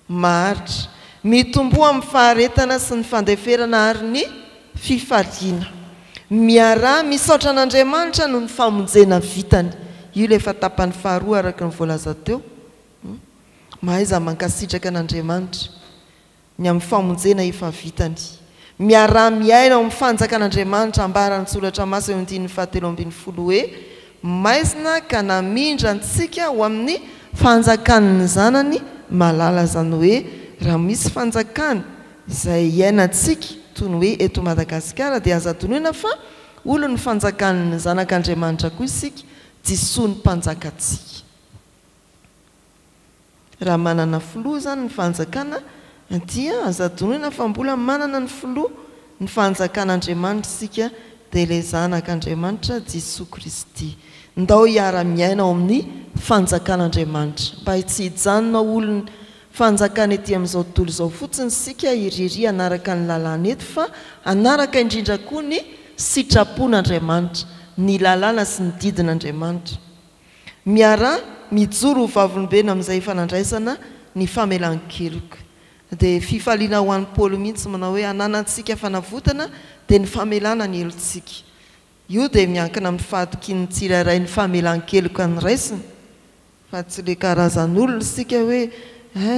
maharitra mitombo amin'ny faharetana sy ny fandeferana ary ny fifaliana miara misaotra an'Andriamanitra no ny famonjena vitany io lefa tapany faharoa araka ny voalaza teo mahaiza mankasitraka an'Andriamanitra ny amin'ny famonjena efa vitany miara miaina ao amin'ny fanjakan'Andriamanitra ambarany soratra masina eo andiny 7:20 hoe maizina ka namindra antsika ho amin'ny fanjakan'ny zanany malala zany hoe raha misy fanjakany izay iainantsika toy ny hoe eto Madagasikara dia aza tonoina fa olo ny fanjakan'ny zanak'Andriamanitra koa isika jisoa ny mpanjakatsika raha manana filoha zany ny fanjakana dia aza tonoina fa mbola manana ny filoha ny fanjakan'Andriamanitra isika dia ilay zanak'Andriamanitra Jesosy Kristy ndao hiara miaina ao amin'ny fanjakan'Andriamanitra mba tsy hijanona olony fanjakana ety amin'izao tontolo izao fotsiny sika iriry anaraka ny lalàna eto fa anaraka indrindra koa ny sitrapon'Andriamanitra ny lalàna sy ny didin'Andriamanitra miara mijoro ho vavolombelona amin'izay efa nandraisana ny famelan-keloka dia fifaliana ho an'ny Paoly mihitsy manao hoe ananantsika fanavotana dia ny famelana ny elontsika io dia miankina amin'ny fahatokin'ny tsirairay ny famelan-keloka ny raisiny fa tsy le karazan'olona sika hoe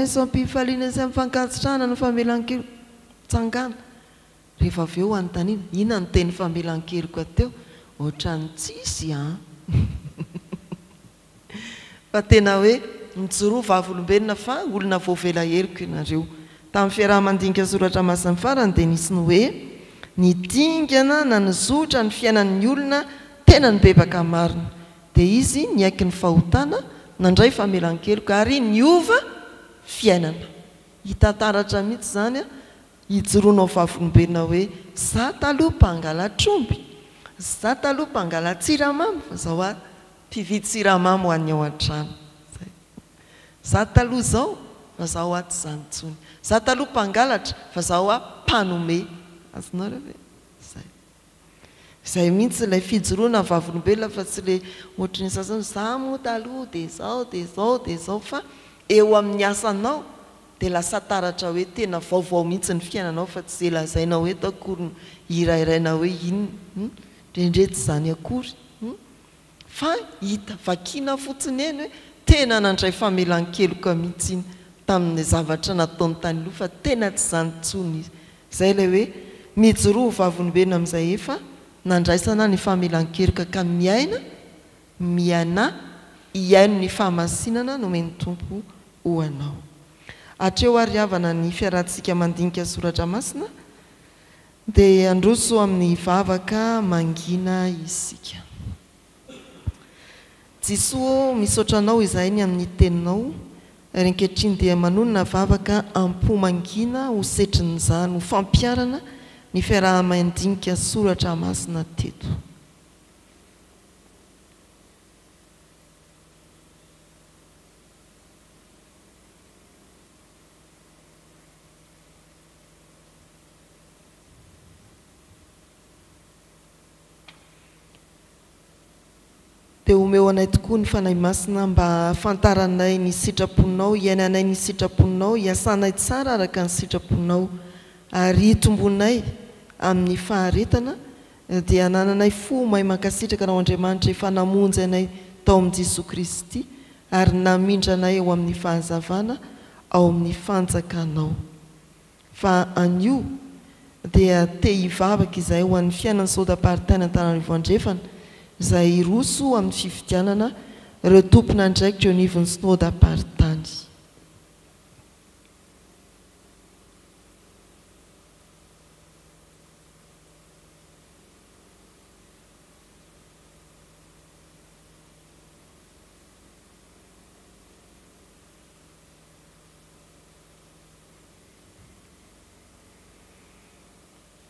sao mpifaliana izay mifankatsitrana ny famelan-keloka tsangana rehefa avy eo anontaniana ina ny teny famelan-keloka teo ohatrany tsisy fa tena hoe mijoro vavolombelona fa olona voavela heloka ianareo tamin'ny fiarahamandinika soratra masina farany dia nisy ny hoe ny dingana na nizotra ny fiainan'ny olona tena ny bebaka marina dia izy niaiky ny fahotana nandray famelan-keloka ary niova fiainana hitantaratra mihitsy zany a hijoroanao vavolombelona hoe za taloha mpangala tromby za taloha mpangala tsiramamy fa zao a mpividy tsiramamy ho an'ny ao an-trano za taloha zao fa zao aty zany tsony za taloha mpangalatra fa zao a mpanome azonao reve zay zay mihitsy ilay fijoroana vavolombelona fa tsy le ohatrany sasany za moa taloha dia zao dia zao dia zao fa eo amin'ny asanao dia lasa taratra hoe tena vaovao mihitsy ny fiainanao fa tsy lazainao hoe takory irairaina hoe inona ndrendrety zany akory fa hita vakina fotsiny eny hoe tena nandray famelan-keloka mihitsy iny tamin'ny zavatra nataony tany aloha fa tena tsy zany tsony izy zay ilay hoe mijoroa vavolombelona amin'izay efa nandraisana ny famelan-keloka ka miaina miana hiaino ny fahamasinana no meny tompo ho anao hatreo ariavana ny fiarantsika mandinika soratra masina dia androso amin'ny vavaka mangina isika Jisoa misaotra anao izay ny amin'ny teninao ary ankehitriny dia manonona vavaka ampomangina ho setrin'ny zany ho fampiarana ny fiarahamandinika soratra masina teto dia omeo anay tokoa ny fanahy masina mba hafantaranay ny sitraponao iainanay ny sitraponao hiasanay tsara araka ny sitraponao ary hitombonay amin'ny faharetana dia hanananay fo mahay mankasitraka anao Andriamanitra efa namonjy anay tao amin'i Jesosy Kristy ary namindra anay eo amin'ny fahazavana ao amin'ny fanjakanao fa anio dia te hivavaka izay ho an'ny fiainan'ny sodaparitaina Antananarivo andrefana izay roso amin'ny fifidianana ireo tompona ndraikitra eo nivony synody aparitany.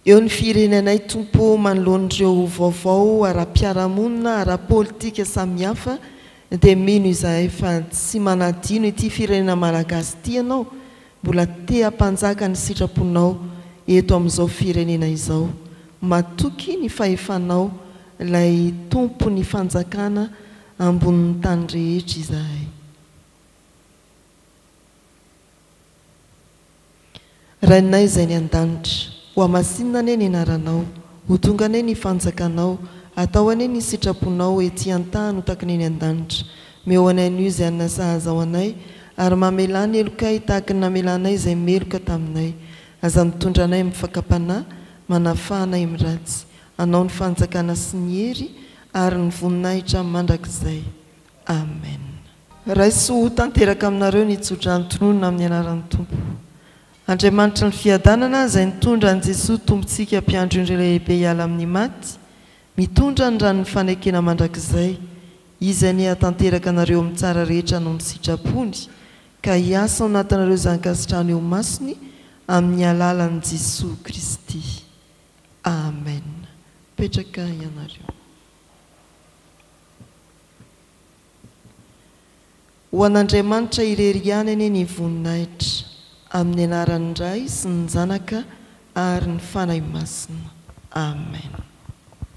eo ny firenenay tompo manoloan'ireo vaovao ara-piarahamonina ara-politika samihafa dia mino izahay fa tsy manadino ity firenena malagasy ity ianao mbola te hampanjaka ny sitraponao eto amin'izao firenena izao. Matoky ny fahefanao ilay tompo ny fanjakana ambonin'ny tany rehetra izahay. Rainay izay ny an-danitra, ho amasinina ane ny anaranao, ho tonga ane ny fanjakanao, atao ane ny sitraponao ety an-tany ho takany eny an-danitra. Meo anay an'io izay anona sahaza ao anay, ary mamelany elokay tahaka ny namelanay izay meloka taminay. Aza mitondra anay mifakapanahy, manafahanay miratsy. Anao ny fanjakana sy ny hery, ary ny voninahitra mandrakizay. Amen. Raiso ho tanteraka aminareo ny tsotra antononona amin'ny anaran'ny Tompo. Andriamanitra ny fiadanana izay nitondra an' Jesosy tompontsika mpiandro indray lehibe hiala amin'ny maty, mitondra ny ranon'ny fanekena mandrakizay, izay ny hatanteraka anareo amin'ny tsara rehetra no misitrapony, ka hiasa ao anatinareo zankasitrahana eo masony amin'ny alalan'i Jesosy Kristy. Amen. Petraka ianareo. Ho an'Andriamanitra irery ihany ane ny voninahitra, amin'ny anaran'ny Ray sy ny Zanaka ary ny fanahy masina. Amen.